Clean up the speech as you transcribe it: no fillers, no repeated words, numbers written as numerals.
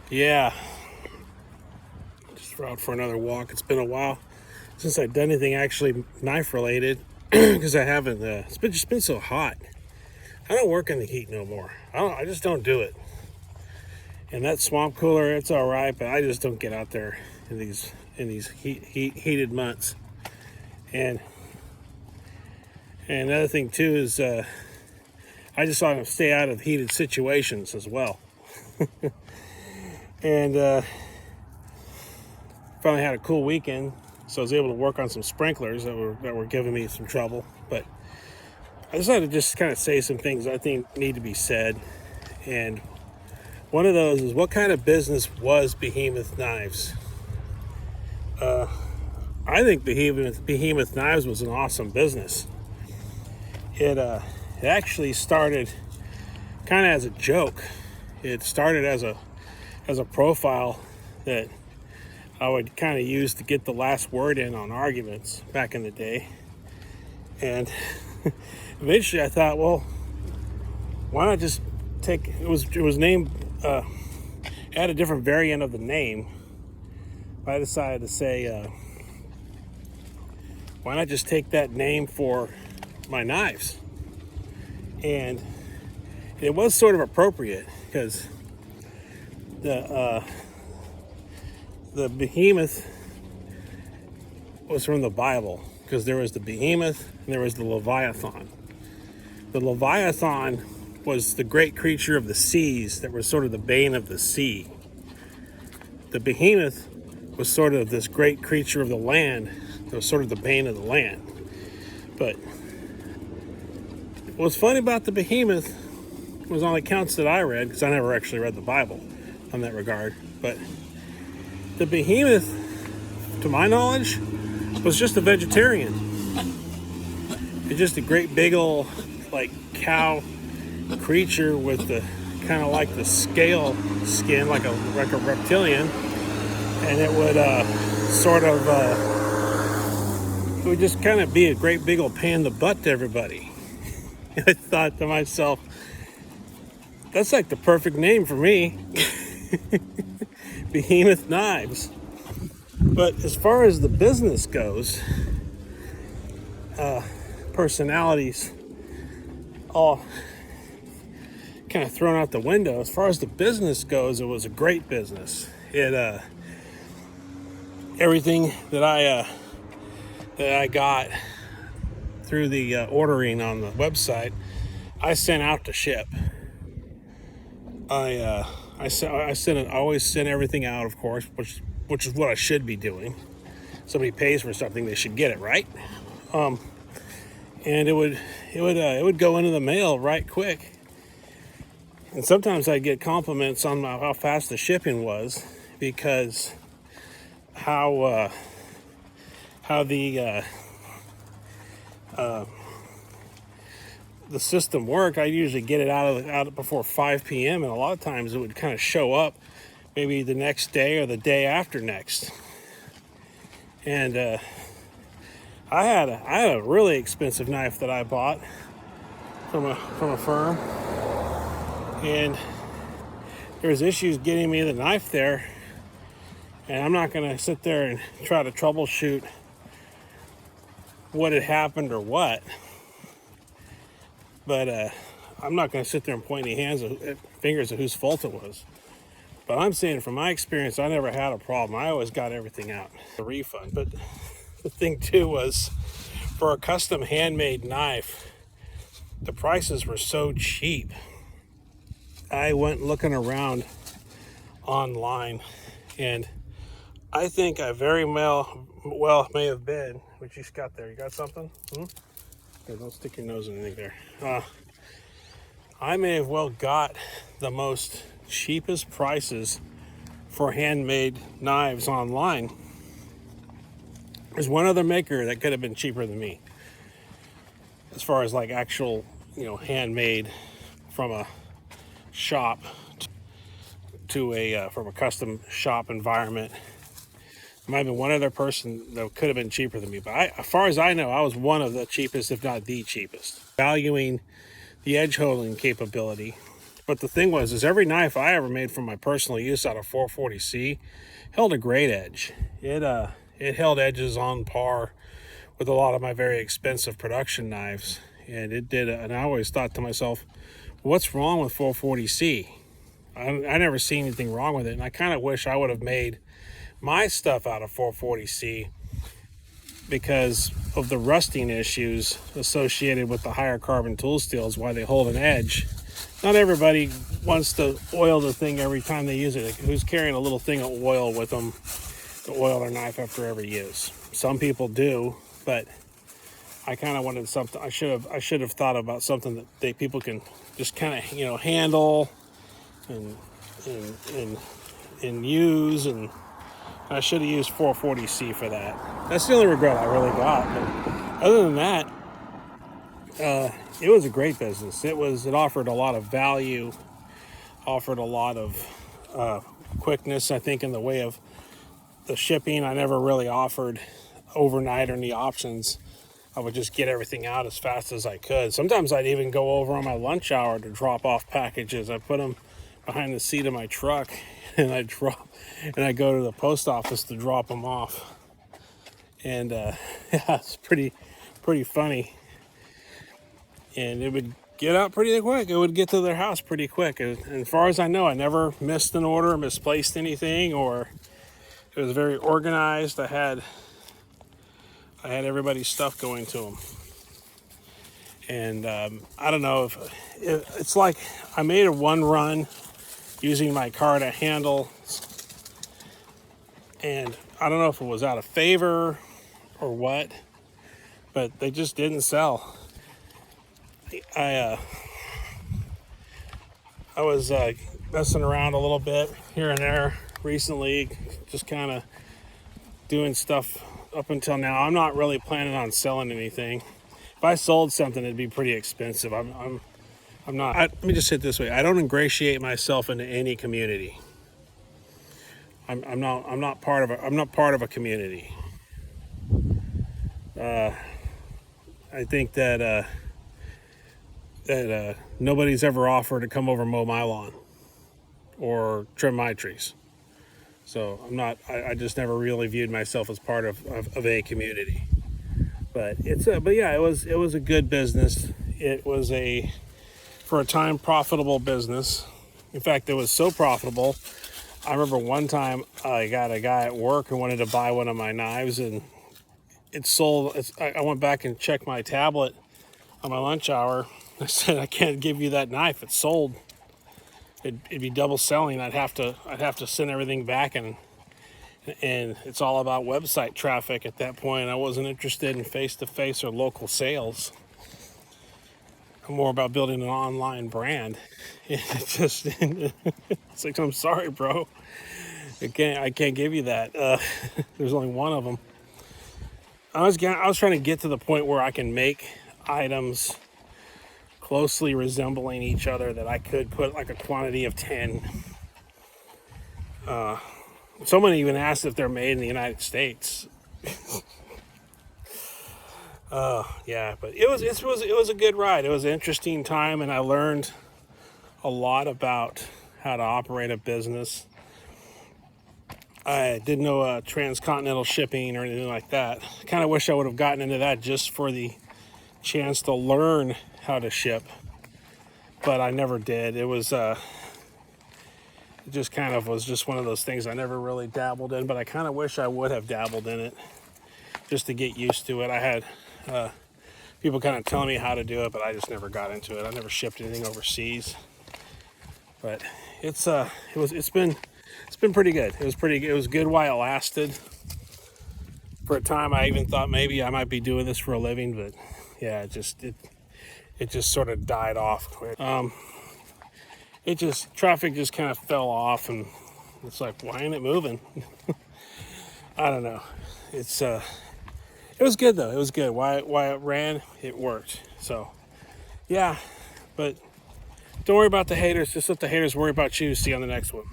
Yeah, just out for another walk. It's been a while since I've done anything actually knife related because I haven't. It's been just been so hot. I don't work in the heat no more. I just don't do it. And that swamp cooler, it's all right, but I just don't get out there in these heated months. And another thing too is I just want to stay out of heated situations as well. And finally had a cool weekend, so I was able to work on some sprinklers that were giving me some trouble. But I decided to just kind of say some things I think need to be said. And one of those is, what kind of business was Behemoth Knives? I think Behemoth Knives was an awesome business. It actually started kind of as a joke. It started as a profile that I would kind of use to get the last word in on arguments back in the day. And eventually I thought, well, why not just take, it was named, had a different variant of the name. I decided to say, why not just take that name for my knives? And it was sort of appropriate because the Behemoth was from the Bible, because there was the Behemoth and there was the Leviathan. The Leviathan was the great creature of the seas that was sort of the bane of the sea. The Behemoth was sort of this great creature of the land that was sort of the bane of the land. But what's funny about the Behemoth was, on accounts that I read, because I never actually read the Bible on that regard, but the Behemoth, to my knowledge, was just a vegetarian. It's just a great big old like cow creature with the kind of like the scale skin, like a reptilian, and it would it would just kind of be a great big old pain in the butt to everybody. I thought to myself, that's like the perfect name for me. Behemoth Knives. But as far as the business goes, personalities all kind of thrown out the window. As far as the business goes, it was a great business. It everything that I got through the ordering on the website, I sent out to ship. I always send everything out, of course, which is what I should be doing. Somebody pays for something, they should get it, right? And it would go into the mail right quick. And sometimes I'd get compliments on how fast the shipping was, because how the system worked. I usually get it out before 5 p.m. and a lot of times it would kind of show up maybe the next day or the day after next. And I had a really expensive knife that I bought from a firm, and there was issues getting me the knife there. And I'm not going to sit there and try to troubleshoot what had happened or what. But I'm not going to sit there and point any fingers at whose fault it was. But I'm saying, from my experience, I never had a problem. I always got everything out. A refund. But the thing too was, for a custom handmade knife, the prices were so cheap. I went looking around online, and I think I very well may have been. What you got there? You got something? Here, don't stick your nose in anything there. I may have well got the most cheapest prices for handmade knives online. There's one other maker that could have been cheaper than me, as far as like actual, handmade from a shop to from a custom shop environment. There might have been one other person that could have been cheaper than me, but as far as I know, I was one of the cheapest, if not the cheapest. Valuing the edge holding capability, But the thing was, is every knife I ever made for my personal use out of 440C held a great edge. It held edges on par with a lot of my very expensive production knives, and it did. And I always thought to myself, what's wrong with 440C? I never seen anything wrong with it, and I kind of wish I would have made my stuff out of 440C because of the rusting issues associated with the higher carbon tool steels, why they hold an edge. Not everybody wants to oil the thing every time they use it. Like, who's carrying a little thing of oil with them to oil their knife after every use? Some people do, but I kind of wanted something. I should have thought about something that people can just kind of handle and use, and I should have used 440C for that. That's the only regret I really got. But other than that, it was a great business. It offered a lot of value, offered a lot of quickness, I think, in the way of the shipping. I never really offered overnight or any options. I would just get everything out as fast as I could. Sometimes I'd even go over on my lunch hour to drop off packages. I put them behind the seat of my truck, and I'd go to the post office to drop them off. And yeah, it's pretty funny. And it would get out pretty quick. It would get to their house pretty quick. And as far as I know, I never missed an order, misplaced anything, or it was very organized. I had everybody's stuff going to them. And I don't know if it's like I made a one run using my car to handle, and I don't know if it was out of favor or what, but they just didn't sell. I was messing around a little bit here and there recently, just kind of doing stuff up until now. I'm not really planning on selling anything. If I sold something, it'd be pretty expensive. I'm not. Let me just say it this way: I don't ingratiate myself into any community. I'm not part of a community. I think that nobody's ever offered to come over and mow my lawn or trim my trees. So I just never really viewed myself as part of a community. But yeah, it was a good business. It was for a time, profitable business. In fact, it was so profitable, I remember one time I got a guy at work who wanted to buy one of my knives, and it sold. I went back and checked my tablet on my lunch hour. I said, I can't give you that knife. It's sold. It'd be double selling. I'd have to send everything back, and it's all about website traffic at that point. I wasn't interested in face-to-face or local sales. I'm more about building an online brand. It's like, I'm sorry, bro. I can't give you that. There's only one of them. I was trying to get to the point where I can make items closely resembling each other that I could put like a quantity of 10. Someone even asked if they're made in the United States. Yeah, but it was a good ride. It was an interesting time, and I learned a lot about how to operate a business. I didn't know transcontinental shipping or anything like that. I kind of wish I would have gotten into that just for the chance to learn how to ship, but I never did. It just kind of was just one of those things I never really dabbled in, but I kind of wish I would have dabbled in it just to get used to it. I had people kind of telling me how to do it, but I just never got into it. I never shipped anything overseas, but it's been pretty good. It was good while it lasted. For a time, I even thought maybe I might be doing this for a living, but yeah, it just sort of died off quick. Traffic just kind of fell off, and it's like, why ain't it moving? I don't know. It was good though. It was good. Why it ran, it worked. So yeah, but don't worry about the haters. Just let the haters worry about you. See you on the next one.